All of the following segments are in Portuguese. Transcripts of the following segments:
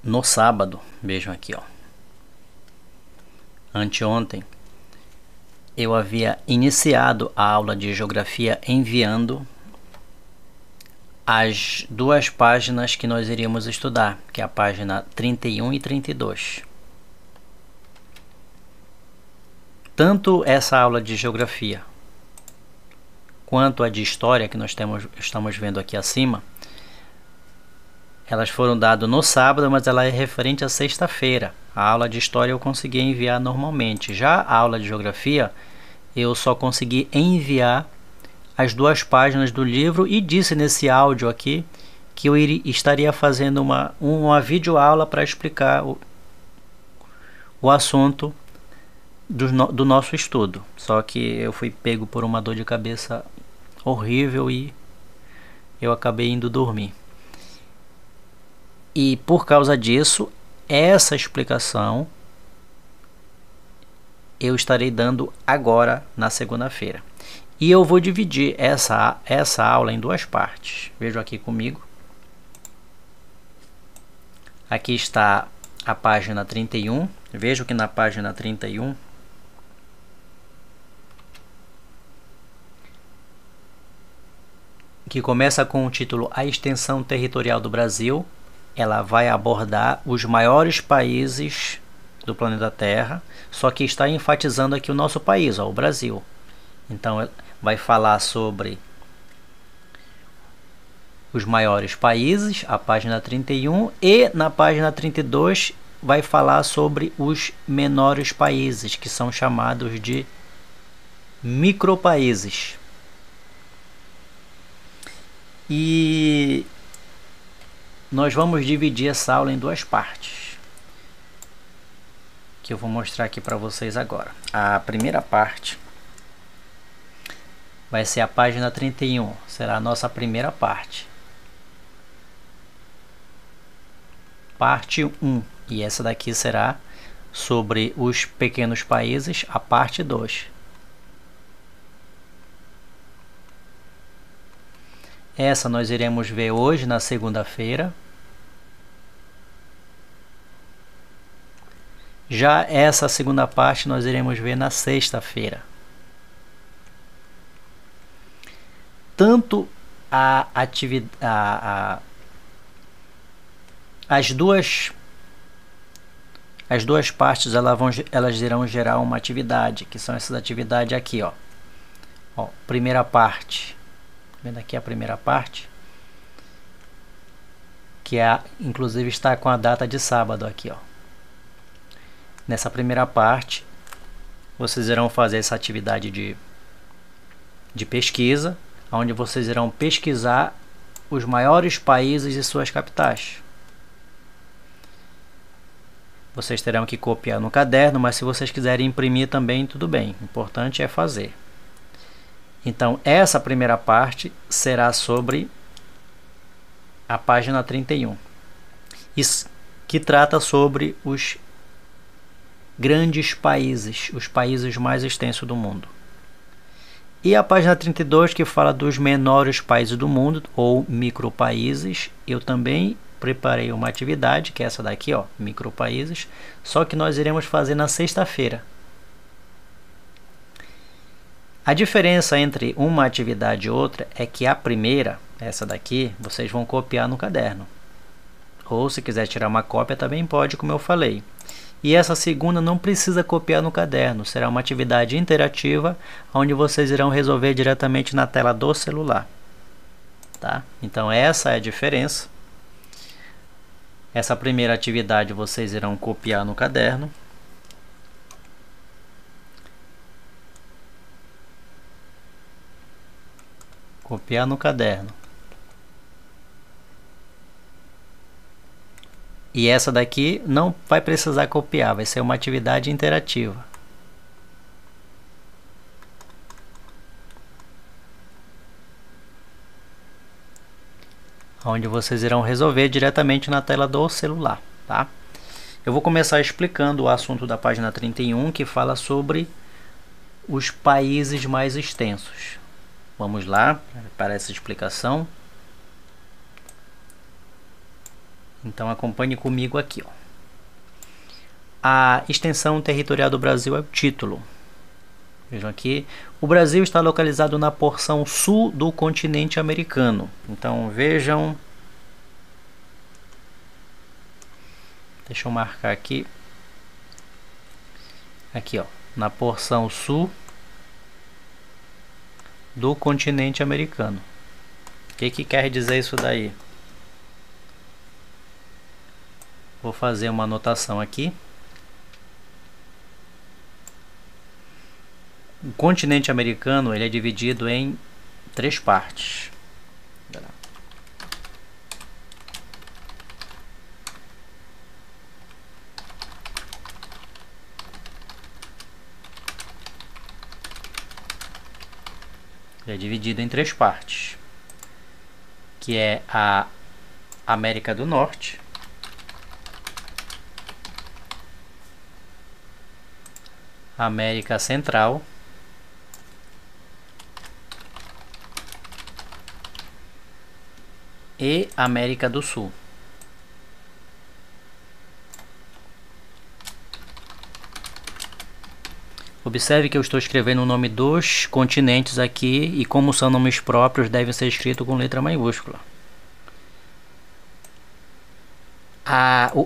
No sábado, vejam aqui, ó, anteontem, eu havia iniciado a aula de geografia enviando as duas páginas que nós iríamos estudar, que é a página 31 e 32. Tanto essa aula de geografia quanto a de história que nós estamos vendo aqui acima, elas foram dadas no sábado, mas ela é referente à sexta-feira. A aula de história eu consegui enviar normalmente. Já a aula de geografia, eu só consegui enviar as duas páginas do livro e disse nesse áudio aqui que eu estaria fazendo uma videoaula para explicar o assunto do nosso estudo. Só que eu fui pego por uma dor de cabeça horrível e eu acabei indo dormir. E por causa disso, essa explicação eu estarei dando agora na segunda-feira. E eu vou dividir essa aula em duas partes. Vejam aqui comigo. Aqui está a página 31. Vejam que na página 31 que começa com o título A Extensão Territorial do Brasil. Ela vai abordar os maiores países do planeta Terra, só que está enfatizando aqui o nosso país, ó, o Brasil. Então, vai falar sobre os maiores países, a página 31, e na página 32 vai falar sobre os menores países, que são chamados de micropaíses. E nós vamos dividir essa aula em duas partes, que eu vou mostrar aqui para vocês agora. A primeira parte vai ser a página 31, será a nossa primeira parte. Parte 1, e essa daqui será sobre os pequenos países, a parte 2. Essa nós iremos ver hoje, na segunda-feira. Já essa segunda parte nós iremos ver na sexta-feira. Tanto as duas partes elas irão gerar uma atividade, que são essas atividades aqui, ó. Primeira parte. Vendo aqui a primeira parte, que inclusive está com a data de sábado aqui, ó. Nessa primeira parte, vocês irão fazer essa atividade de pesquisa, onde vocês irão pesquisar os maiores países e suas capitais. Vocês terão que copiar no caderno, mas se vocês quiserem imprimir também, tudo bem. O importante é fazer. Então, essa primeira parte será sobre a página 31, isso que trata sobre os grandes países, os países mais extensos do mundo. E a página 32, que fala dos menores países do mundo, ou micropaíses. Eu também preparei uma atividade, que é essa daqui, ó, micropaíses, só que nós iremos fazer na sexta-feira. A diferença entre uma atividade e outra é que a primeira, essa daqui, vocês vão copiar no caderno. Ou se quiser tirar uma cópia também pode, como eu falei. E essa segunda não precisa copiar no caderno, será uma atividade interativa, onde vocês irão resolver diretamente na tela do celular. Tá? Então essa é a diferença. Essa primeira atividade vocês irão copiar no caderno. Copiar no caderno. E essa daqui não vai precisar copiar, vai ser uma atividade interativa. Onde vocês irão resolver diretamente na tela do celular, tá? Eu vou começar explicando o assunto da página 31, que fala sobre os países mais extensos. Vamos lá para essa explicação. Então acompanhe comigo aqui, ó. A extensão territorial do Brasil é o título. Vejam aqui, o Brasil está localizado na porção sul do continente americano. Então vejam, deixa eu marcar aqui, ó, na porção sul do continente americano. O que quer dizer isso daí? Vou fazer uma anotação aqui. O continente americano ele é dividido em 3 partes. Ele é dividido em 3 partes, que é a América do Norte, a América Central e América do Sul. Observe que eu estou escrevendo o nome dos continentes aqui e como são nomes próprios, devem ser escritos com letra maiúscula.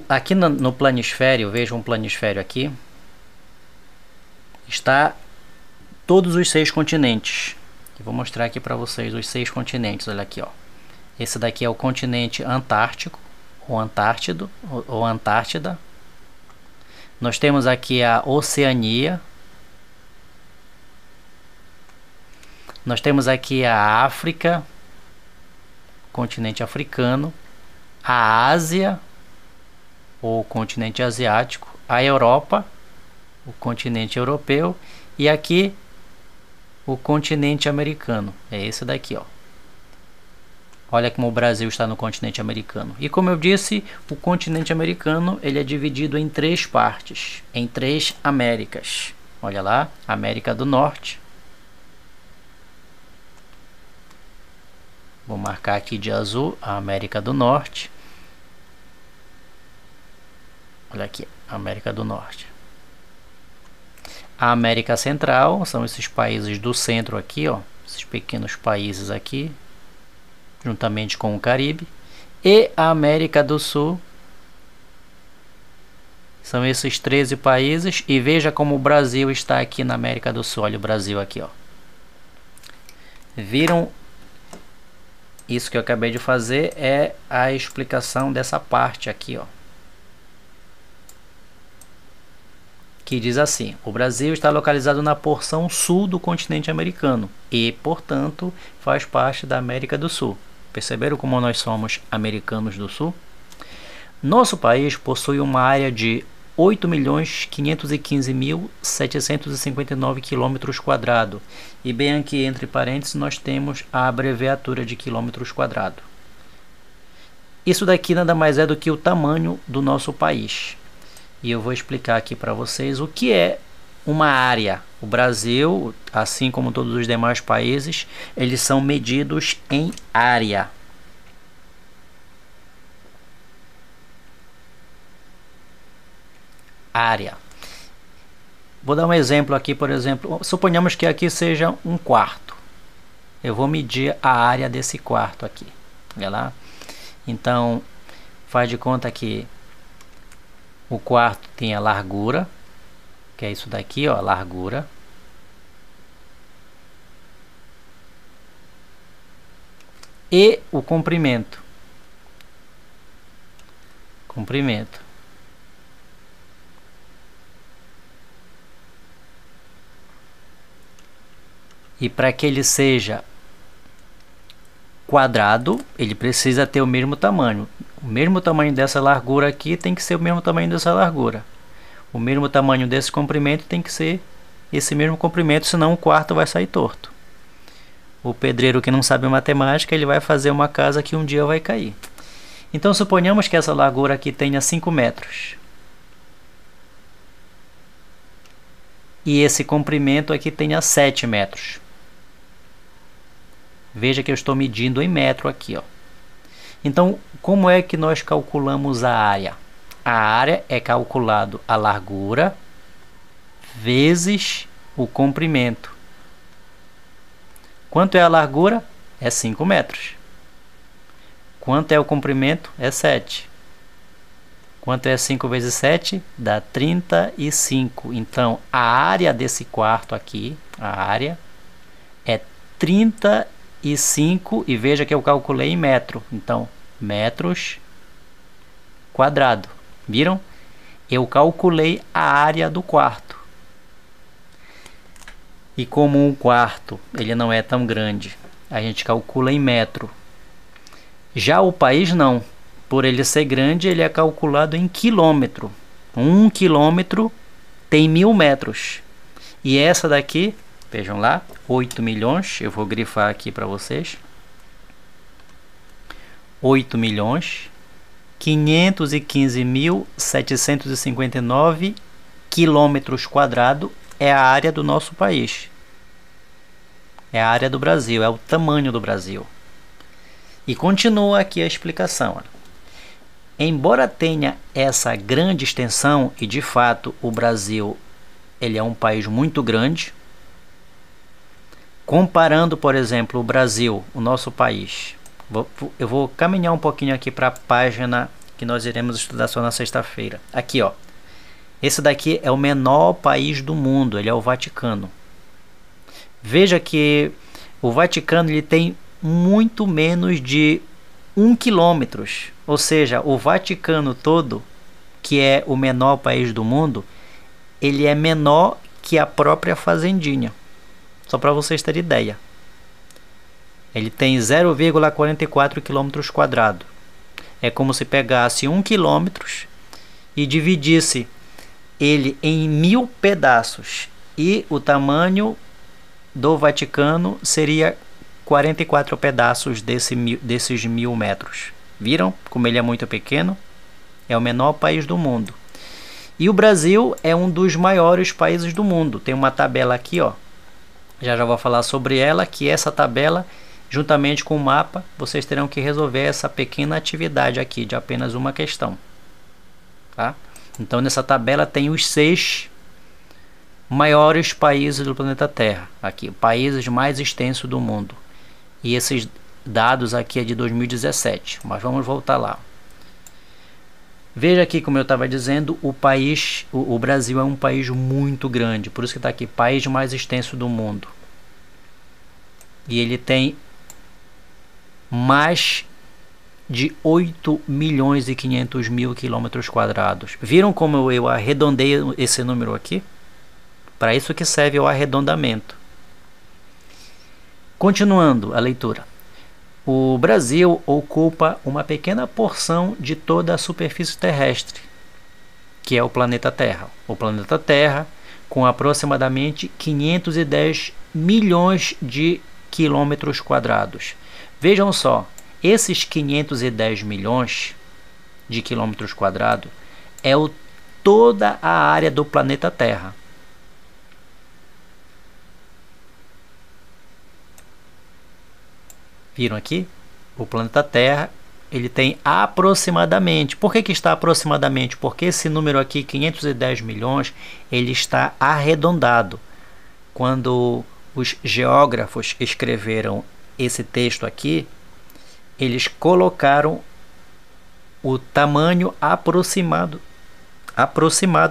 Aqui no planisfério, veja um planisfério aqui, está todos os 6 continentes. Eu vou mostrar aqui para vocês os 6 continentes, olha aqui, ó. Esse daqui é o continente Antártico, ou Antártido, ou Antártida. Nós temos aqui a Oceania. Nós temos aqui a África, continente africano, a Ásia, ou continente asiático, a Europa, o continente europeu, e aqui o continente americano. É esse daqui, ó. Olha como o Brasil está no continente americano. E como eu disse, o continente americano ele é dividido em 3 partes, em 3 Américas. Olha lá, América do Norte. Vou marcar aqui de azul a América do Norte. Olha aqui, América do Norte. A América Central são esses países do centro aqui, ó, esses pequenos países aqui, juntamente com o Caribe. E a América do Sul são esses 13 países. E veja como o Brasil está aqui na América do Sul. Olha o Brasil aqui, ó. Viram? Isso que eu acabei de fazer é a explicação dessa parte aqui, ó. Que diz assim: o Brasil está localizado na porção sul do continente americano e, portanto, faz parte da América do Sul. Perceberam como nós somos americanos do Sul? Nosso país possui uma área de 8.515.759 km². E bem aqui, entre parênteses, nós temos a abreviatura de quilômetros quadrados. Isso daqui nada mais é do que o tamanho do nosso país. E eu vou explicar aqui para vocês o que é uma área. O Brasil, assim como todos os demais países, eles são medidos em área. Área. Vou dar um exemplo aqui, por exemplo, suponhamos que aqui seja um quarto. Eu vou medir a área desse quarto aqui. Olha lá. Então, faz de conta que o quarto tem a largura, que é isso daqui, ó, a largura. E o comprimento. Comprimento. E para que ele seja quadrado, ele precisa ter o mesmo tamanho. O mesmo tamanho dessa largura aqui tem que ser o mesmo tamanho dessa largura. O mesmo tamanho desse comprimento tem que ser esse mesmo comprimento, senão o quarto vai sair torto. O pedreiro que não sabe matemática, ele vai fazer uma casa que um dia vai cair. Então suponhamos que essa largura aqui tenha 5 metros. E esse comprimento aqui tenha 7 metros. Veja que eu estou medindo em metro aqui, ó. Então, como é que nós calculamos a área? A área é calculado a largura vezes o comprimento. Quanto é a largura? É 5 metros. Quanto é o comprimento? É 7. Quanto é 5 vezes 7? Dá 35. Então, a área desse quarto aqui, a área, é 35. E veja que eu calculei em metro. Então, metros quadrado. Viram? Eu calculei a área do quarto. E como um quarto ele não é tão grande, a gente calcula em metro. Já o país não. Por ele ser grande, ele é calculado em quilômetro. 1 quilômetro tem 1000 metros. E essa daqui, vejam lá, 8 milhões. Eu vou grifar aqui para vocês. 8 milhões 515.759 quilômetros quadrados é a área do nosso país. É a área do Brasil, é o tamanho do Brasil. E continua aqui a explicação. Olha. Embora tenha essa grande extensão, e de fato o Brasil ele é um país muito grande, comparando, por exemplo, o Brasil, o nosso país. Eu vou caminhar um pouquinho aqui para a página que nós iremos estudar só na sexta-feira. Aqui, ó. Esse daqui é o menor país do mundo, ele é o Vaticano. Veja que o Vaticano ele tem muito menos de 1 quilômetro. Ou seja, o Vaticano todo, que é o menor país do mundo, ele é menor que a própria Fazendinha. Só para vocês terem ideia. Ele tem 0,44 quilômetros quadrados. É como se pegasse 1 quilômetro e dividisse ele em 1000 pedaços. E o tamanho do Vaticano seria 44 pedaços desses 1000 metros. Viram como ele é muito pequeno? É o menor país do mundo. E o Brasil é um dos maiores países do mundo. Tem uma tabela aqui, ó. Já vou falar sobre ela, que essa tabela, juntamente com o mapa, vocês terão que resolver essa pequena atividade aqui, de apenas uma questão. Tá? Então, nessa tabela tem os 6 maiores países do planeta Terra. Aqui, países mais extensos do mundo. E esses dados aqui é de 2017, mas vamos voltar lá. Veja aqui, como eu estava dizendo, o Brasil é um país muito grande, por isso que está aqui, país mais extenso do mundo. E ele tem mais de 8 milhões e 500 mil quilômetros quadrados. Viram como eu arredondei esse número aqui? Para isso que serve o arredondamento. Continuando a leitura. O Brasil ocupa uma pequena porção de toda a superfície terrestre, que é o planeta Terra. O planeta Terra, com aproximadamente 510 milhões de quilômetros quadrados. Vejam só, esses 510 milhões de quilômetros quadrados é toda a área do planeta Terra. Viram aqui? O planeta Terra, ele tem aproximadamente. Por que está aproximadamente? Porque esse número aqui, 510 milhões, ele está arredondado. Quando os geógrafos escreveram esse texto aqui, eles colocaram o tamanho aproximado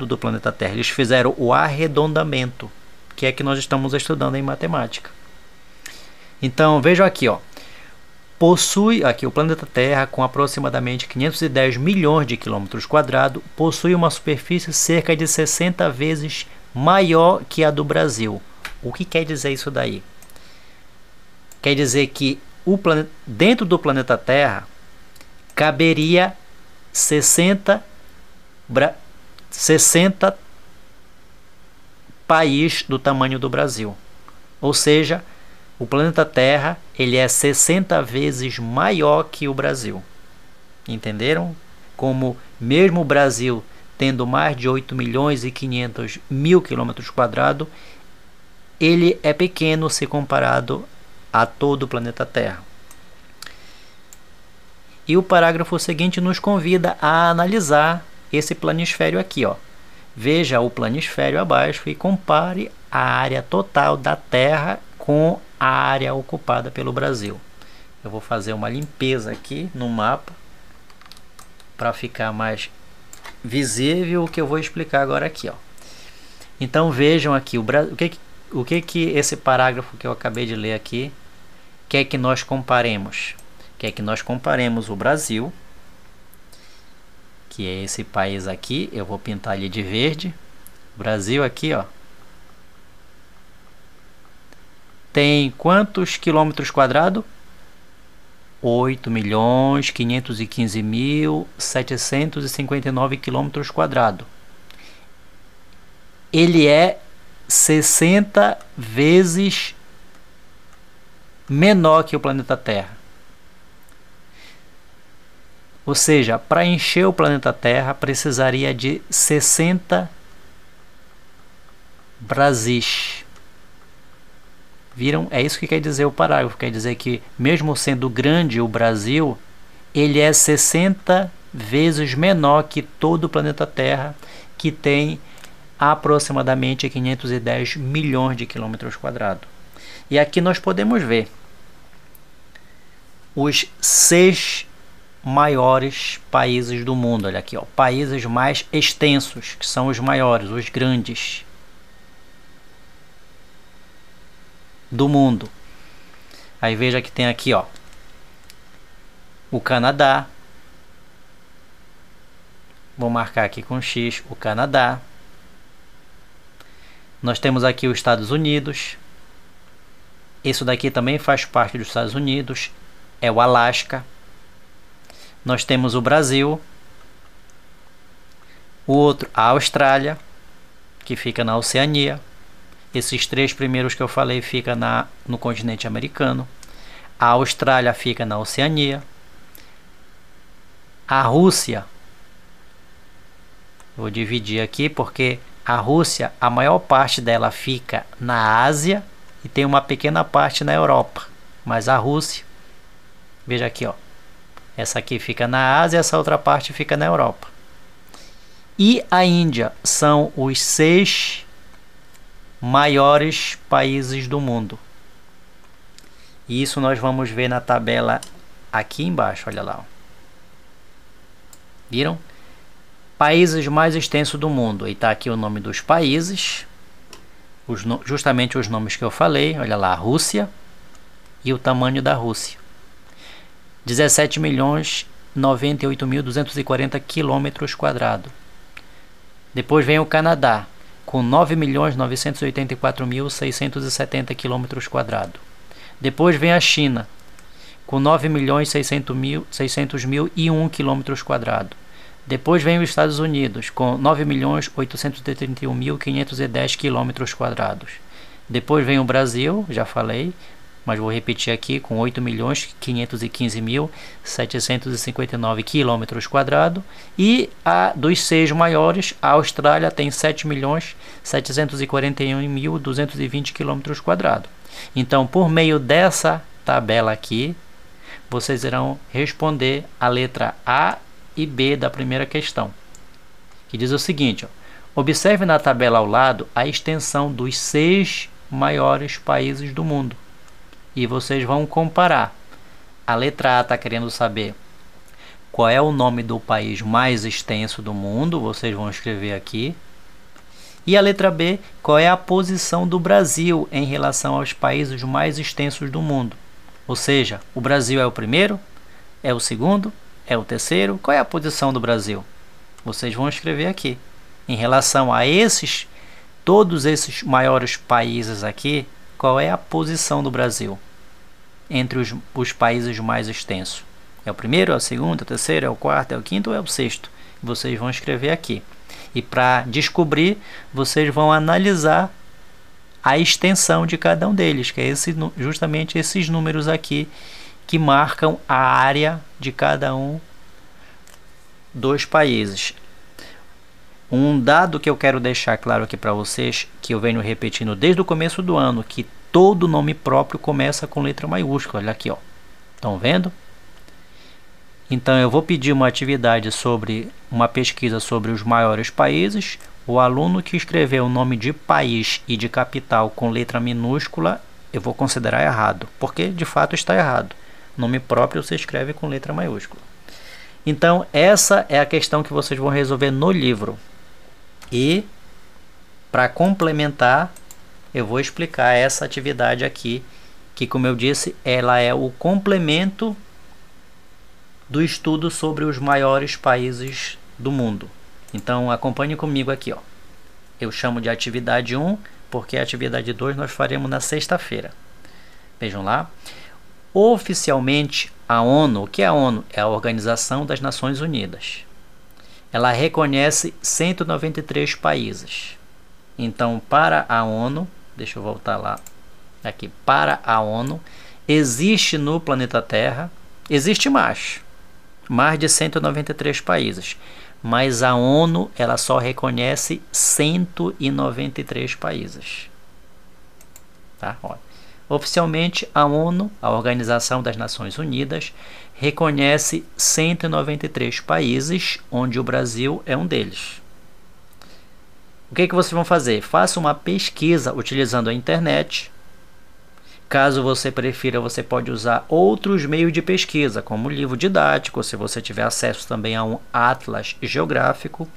do planeta Terra. Eles fizeram o arredondamento, que é que nós estamos estudando em matemática. Então, vejam aqui, ó. Possui, aqui o planeta Terra, com aproximadamente 510 milhões de quilômetros quadrados, possui uma superfície cerca de 60 vezes maior que a do Brasil. O que quer dizer isso daí? Quer dizer que dentro do planeta Terra caberia 60 países do tamanho do Brasil. Ou seja, o planeta Terra ele é 60 vezes maior que o Brasil. Entenderam? Como mesmo o Brasil tendo mais de 8 milhões e 500 mil quilômetros quadrados, ele é pequeno se comparado a todo o planeta Terra. E o parágrafo seguinte nos convida a analisar esse planisfério aqui, ó. Veja o planisfério abaixo e compare a área total da Terra com a área ocupada pelo Brasil. Eu vou fazer uma limpeza aqui no mapa para ficar mais visível o que eu vou explicar agora aqui, ó. Então vejam aqui o que esse parágrafo que eu acabei de ler aqui quer que nós comparemos. Quer que nós comparemos o Brasil, que é esse país aqui, eu vou pintar ele de verde. O Brasil aqui, ó, tem quantos quilômetros quadrados? 8.515.759 quilômetros quadrados. Ele é 60 vezes menor que o planeta Terra. Ou seja, para encher o planeta Terra precisaria de 60 Brasis. Viram? É isso que quer dizer o parágrafo. Quer dizer que mesmo sendo grande o Brasil, ele é 60 vezes menor que todo o planeta Terra, que tem aproximadamente 510 milhões de quilômetros quadrados. E aqui nós podemos ver os 6 maiores países do mundo. Olha aqui, ó, países mais extensos, que são os maiores, os grandes do mundo. Aí veja que tem aqui, ó, o Canadá. Vou marcar aqui com X o Canadá. Nós temos aqui os Estados Unidos. Isso daqui também faz parte dos Estados Unidos. É o Alasca. Nós temos o Brasil. O outro, a Austrália, que fica na Oceania. Esses 3 primeiros que eu falei ficam no continente americano. A Austrália fica na Oceania. A Rússia, vou dividir aqui porque a Rússia, a maior parte dela fica na Ásia e tem uma pequena parte na Europa. Mas a Rússia, veja aqui, ó, essa aqui fica na Ásia, essa outra parte fica na Europa. E a Índia são os 6 maiores países do mundo. E isso nós vamos ver na tabela aqui embaixo, olha lá, ó. Viram? Países mais extensos do mundo. E está aqui o nome dos países, justamente os nomes que eu falei. Olha lá, a Rússia e o tamanho da Rússia. 17.098.240 quilômetros quadrados. Depois vem o Canadá, com 9.984.670 quilômetros quadrados. Depois vem a China, com 9.600.001 quilômetros quadrados. Depois vem os Estados Unidos, com 9.831.510 quilômetros quadrados. Depois vem o Brasil, já falei, mas vou repetir aqui, com 8.515.759 quilômetros quadrados. E dos 6 maiores, a Austrália tem 7.741.220 quilômetros quadrados. Então, por meio dessa tabela aqui, vocês irão responder a letra A e B da primeira questão, que diz o seguinte, ó, observe na tabela ao lado a extensão dos 6 maiores países do mundo. E vocês vão comparar. A letra A está querendo saber qual é o nome do país mais extenso do mundo. Vocês vão escrever aqui. E a letra B, qual é a posição do Brasil em relação aos países mais extensos do mundo. Ou seja, o Brasil é o primeiro? É o segundo? É o terceiro? Qual é a posição do Brasil? Vocês vão escrever aqui. Em relação a todos esses maiores países aqui, qual é a posição do Brasil entre os países mais extensos? É o primeiro, é o segundo, é o terceiro, é o quarto, é o quinto ou é o sexto? Vocês vão escrever aqui. E para descobrir, vocês vão analisar a extensão de cada um deles, que é justamente esses números aqui que marcam a área de cada um dos países. Um dado que eu quero deixar claro aqui para vocês, que eu venho repetindo desde o começo do ano, que todo nome próprio começa com letra maiúscula. Olha aqui, ó. Estão vendo? Então eu vou pedir uma atividade sobre uma pesquisa sobre os maiores países. O aluno que escrever o nome de país e de capital com letra minúscula, eu vou considerar errado, porque de fato está errado. Nome próprio você escreve com letra maiúscula. Então essa é a questão que vocês vão resolver no livro. E para complementar, eu vou explicar essa atividade aqui, que como eu disse, ela é o complemento do estudo sobre os maiores países do mundo. Então acompanhe comigo aqui, ó. Eu chamo de atividade 1, porque a atividade 2 nós faremos na sexta-feira. Vejam lá. Oficialmente, a ONU, o que é a ONU? É a Organização das Nações Unidas. Ela reconhece 193 países. Então, para a ONU, deixa eu voltar lá, aqui, para a ONU, existe no planeta Terra, existe mais de 193 países, mas a ONU ela só reconhece 193 países. Tá? Olha. Oficialmente, a ONU, a Organização das Nações Unidas, reconhece 193 países, onde o Brasil é um deles. O que vocês vão fazer? Faça uma pesquisa utilizando a internet. Caso você prefira, você pode usar outros meios de pesquisa, como livro didático, se você tiver acesso também a um atlas geográfico.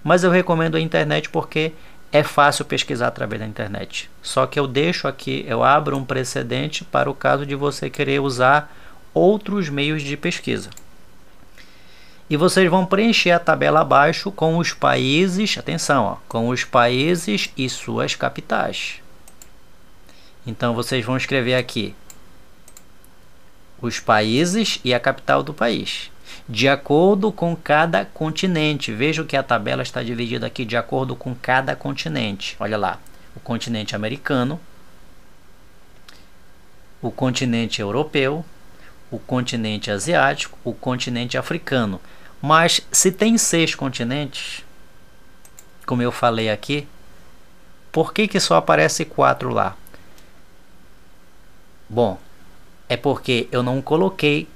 Mas eu recomendo a internet porque é fácil pesquisar através da internet. Só que eu deixo aqui, eu abro um precedente para o caso de você querer usar outros meios de pesquisa. E vocês vão preencher a tabela abaixo com os países, atenção, ó, com os países e suas capitais. Então vocês vão escrever aqui os países e a capital do país, de acordo com cada continente. Vejam que a tabela está dividida aqui de acordo com cada continente. Olha lá, o continente americano, o continente europeu, o continente asiático, o continente africano. Mas se tem 6 continentes, como eu falei aqui, por que só aparece 4 lá? Bom, é porque eu não coloquei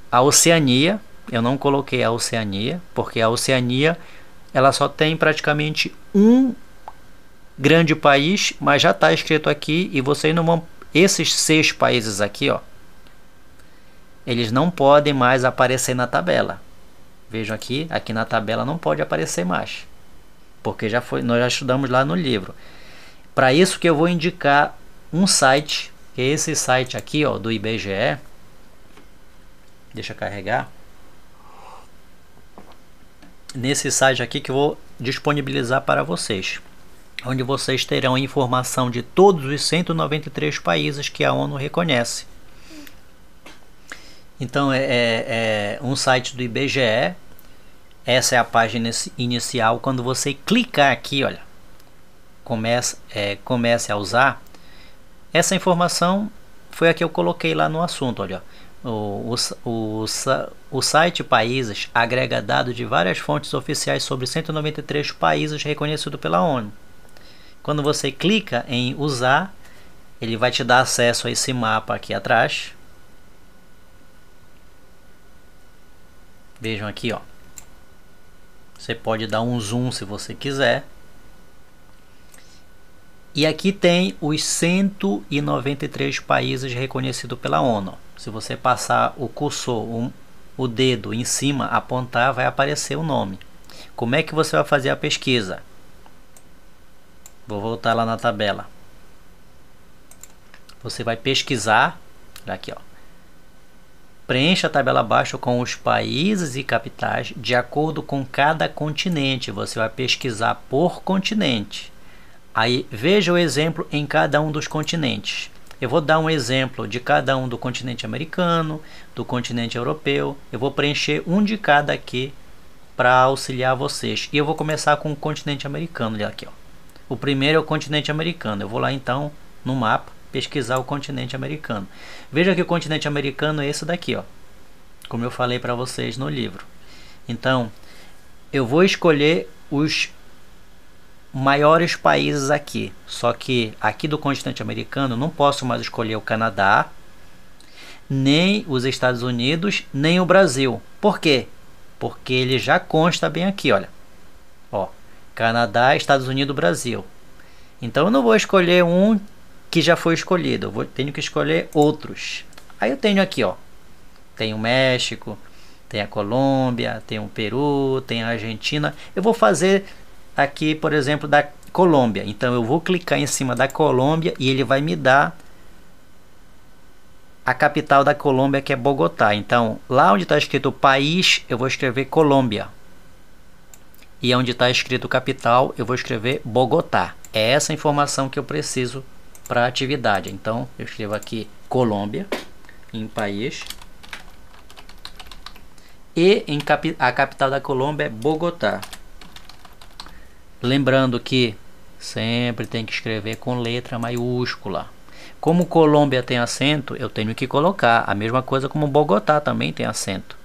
a Oceania, eu não coloquei a Oceania, porque a Oceania ela só tem praticamente um grande país, mas já está escrito aqui e vocês não vão... Esses 6 países aqui, ó, eles não podem mais aparecer na tabela. Vejam aqui na tabela não pode aparecer mais, porque nós já estudamos lá no livro. Para isso que eu vou indicar um site, que é esse site aqui, ó, do IBGE. Deixa eu carregar. Nesse site aqui que eu vou disponibilizar para vocês, onde vocês terão informação de todos os 193 países que a ONU reconhece. Então é um site do IBGE. Essa é a página inicial. Quando você clicar aqui, olha, comece a usar. Essa informação foi a que eu coloquei lá no assunto. Olha, o site Países agrega dados de várias fontes oficiais sobre 193 países reconhecidos pela ONU. Quando você clica em usar, ele vai te dar acesso a esse mapa aqui atrás. Vejam aqui, ó. Você pode dar um zoom se você quiser. E aqui tem os 193 países reconhecidos pela ONU. Se você passar o cursor, o dedo em cima, apontar, vai aparecer o nome. Como é que você vai fazer a pesquisa? Vou voltar lá na tabela. Você vai pesquisar, aqui, ó. Preencha a tabela abaixo com os países e capitais de acordo com cada continente. Você vai pesquisar por continente. Aí veja o exemplo em cada um dos continentes. Eu vou dar um exemplo de cada um do continente americano, do continente europeu. Eu vou preencher um de cada aqui para auxiliar vocês. E eu vou começar com o continente americano. Olha aqui, ó. O primeiro é o continente americano. Eu vou lá então no mapa pesquisar o continente americano. Veja que o continente americano é esse daqui, ó. Como eu falei para vocês no livro. Então, eu vou escolher os maiores países aqui, só que aqui do continente americano não posso mais escolher o Canadá, nem os Estados Unidos, nem o Brasil. Por quê? Porque ele já consta bem aqui, olha. Ó, Canadá, Estados Unidos, Brasil. Então eu não vou escolher um que já foi escolhido, tenho que escolher outros. Aí eu tenho aqui, ó, tem o México, tem a Colômbia, tem o Peru, tem a Argentina. Eu vou fazer aqui, por exemplo, da Colômbia. Então eu vou clicar em cima da Colômbia e ele vai me dar a capital da Colômbia, que é Bogotá. Então lá onde está escrito país, eu vou escrever Colômbia. E onde está escrito capital, eu vou escrever Bogotá. É essa informação que eu preciso para a atividade. Então eu escrevo aqui Colômbia em país. E a capital da Colômbia é Bogotá. Lembrando que sempre tem que escrever com letra maiúscula. Como Colômbia tem acento, eu tenho que colocar. A mesma coisa como Bogotá também tem acento.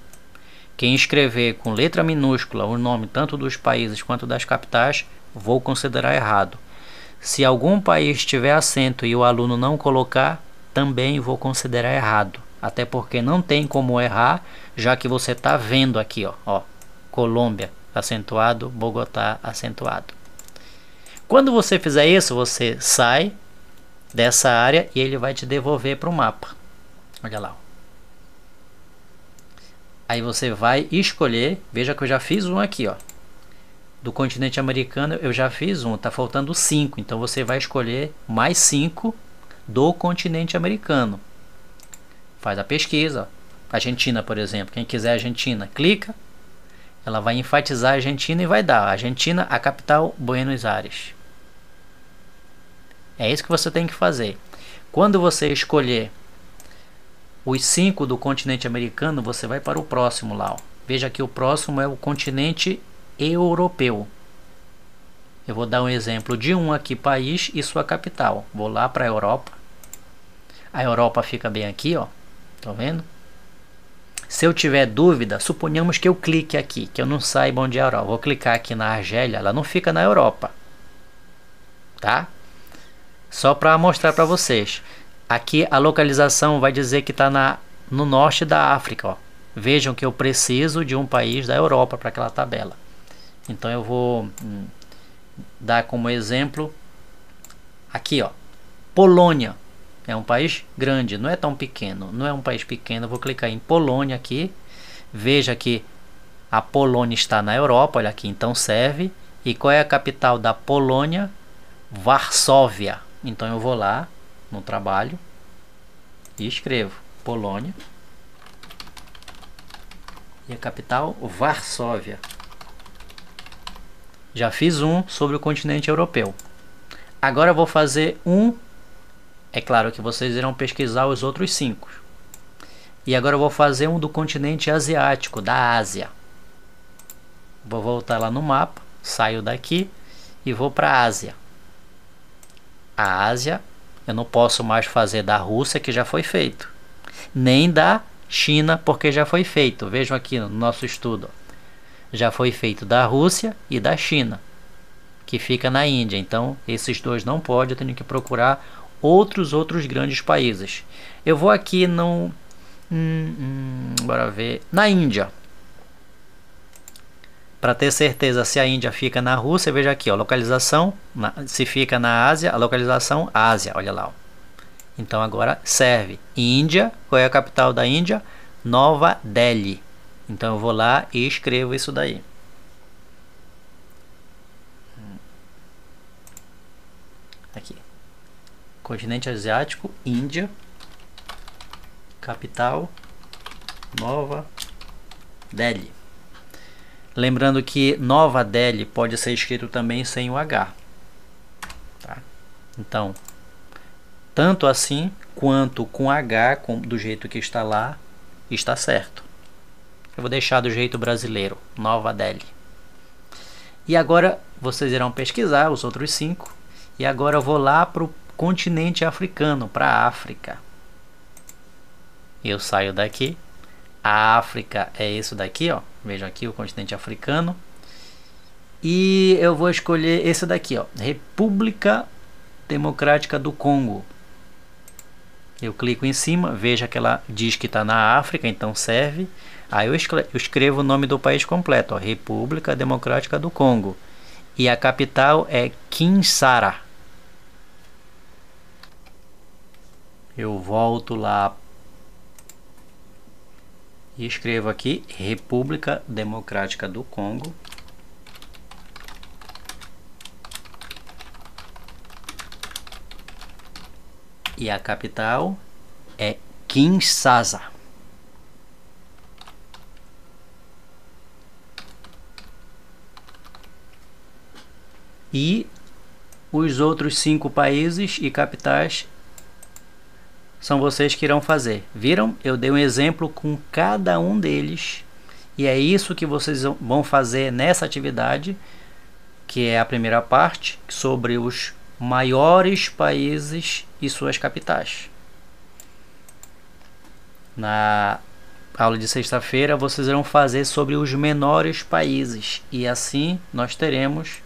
Quem escrever com letra minúscula o nome tanto dos países quanto das capitais, vou considerar errado. Se algum país tiver acento e o aluno não colocar, também vou considerar errado. Até porque não tem como errar, já que você está vendo aqui, ó, Colômbia acentuado, Bogotá acentuado. Quando você fizer isso, você sai dessa área e ele vai te devolver para o mapa. Olha lá. Aí você vai escolher, veja que eu já fiz um aqui, ó. Do continente americano eu já fiz um, tá faltando 5, então você vai escolher mais 5 do continente americano. Faz a pesquisa, ó. Argentina, por exemplo, quem quiser Argentina, clica, ela vai enfatizar a Argentina e vai dar Argentina, a capital, Buenos Aires. É isso que você tem que fazer. Quando você escolher os 5 do continente americano, você vai para o próximo lá, ó. Veja que o próximo é o continente europeu. Eu vou dar um exemplo de um aqui, país e sua capital. Vou lá para a Europa. A Europa fica bem aqui, ó. Tá vendo? Se eu tiver dúvida, suponhamos que eu clique aqui, que eu não saiba onde é a Europa. Vou clicar aqui na Argélia, ela não fica na Europa. Tá? Só para mostrar para vocês. Aqui a localização vai dizer que está no norte da África, ó. Vejam que eu preciso de um país da Europa para aquela tabela. Então eu vou dar como exemplo aqui, ó, Polônia. É um país grande, não é tão pequeno, não é um país pequeno. Eu vou clicar em Polônia aqui. Veja que a Polônia está na Europa, olha aqui, então serve. E qual é a capital da Polônia? Varsóvia. Então eu vou lá no trabalho e escrevo Polônia. E a capital, Varsóvia. Já fiz um sobre o continente europeu. Agora eu vou fazer um. É claro que vocês irão pesquisar os outros 5. E agora eu vou fazer um do continente asiático, da Ásia. Vou voltar lá no mapa, saio daqui e vou para a Ásia. A Ásia, eu não posso mais fazer da Rússia, que já foi feito. Nem da China, porque já foi feito. Vejam aqui no nosso estudo. Já foi feito da Rússia e da China, que fica na Índia. Então, esses dois não podem, eu tenho que procurar outros grandes países. Eu vou aqui no... bora ver. Na Índia. Para ter certeza se a Índia fica na Rússia, veja aqui, ó, localização, se fica na Ásia, a localização Ásia, olha lá. Ó. Então agora serve. Índia, qual é a capital da Índia? Nova Delhi. Então eu vou lá e escrevo isso daí. Aqui. Continente asiático, Índia. Capital, Nova Delhi. Lembrando que Nova Delhi pode ser escrito também sem o H. Tá? Então, tanto assim quanto com H, do jeito que está lá, está certo. Eu vou deixar do jeito brasileiro, Nova Delhi. E agora vocês irão pesquisar os outros 5. E agora eu vou lá para o continente africano, para a África. Eu saio daqui. A África é isso daqui, ó. Vejam aqui o continente africano. E eu vou escolher esse daqui, ó. República Democrática do Congo. Eu clico em cima, veja que ela diz que está na África, então serve. Aí eu escrevo o nome do país completo, ó, República Democrática do Congo. E a capital é Kinshasa. Eu volto lá e escrevo aqui República Democrática do Congo. E a capital é Kinshasa. E os outros 5 países e capitais são vocês que irão fazer. Viram? Eu dei um exemplo com cada um deles. E é isso que vocês vão fazer nessa atividade, que é a primeira parte, sobre os maiores países e suas capitais. Na aula de sexta-feira vocês irão fazer sobre os menores países. E assim nós teremos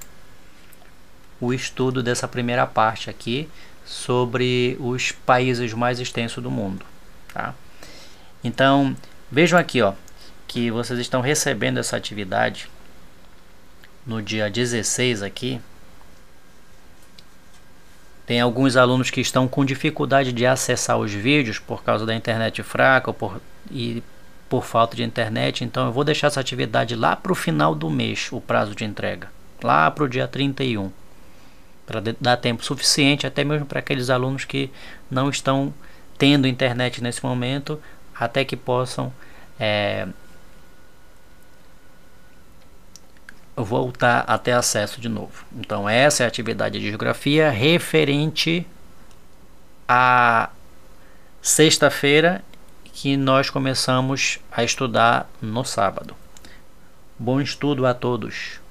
o estudo dessa primeira parte aqui sobre os países mais extensos do mundo, tá? Então vejam aqui, ó, que vocês estão recebendo essa atividade no dia 16 aqui. Tem alguns alunos que estão com dificuldade de acessar os vídeos por causa da internet fraca ou por falta de internet. Então eu vou deixar essa atividade lá para o final do mês, o prazo de entrega, lá para o dia 31, para dar tempo suficiente até mesmo para aqueles alunos que não estão tendo internet nesse momento, até que possam voltar a ter acesso de novo. Então essa é a atividade de geografia referente à sexta-feira, que nós começamos a estudar no sábado. Bom estudo a todos!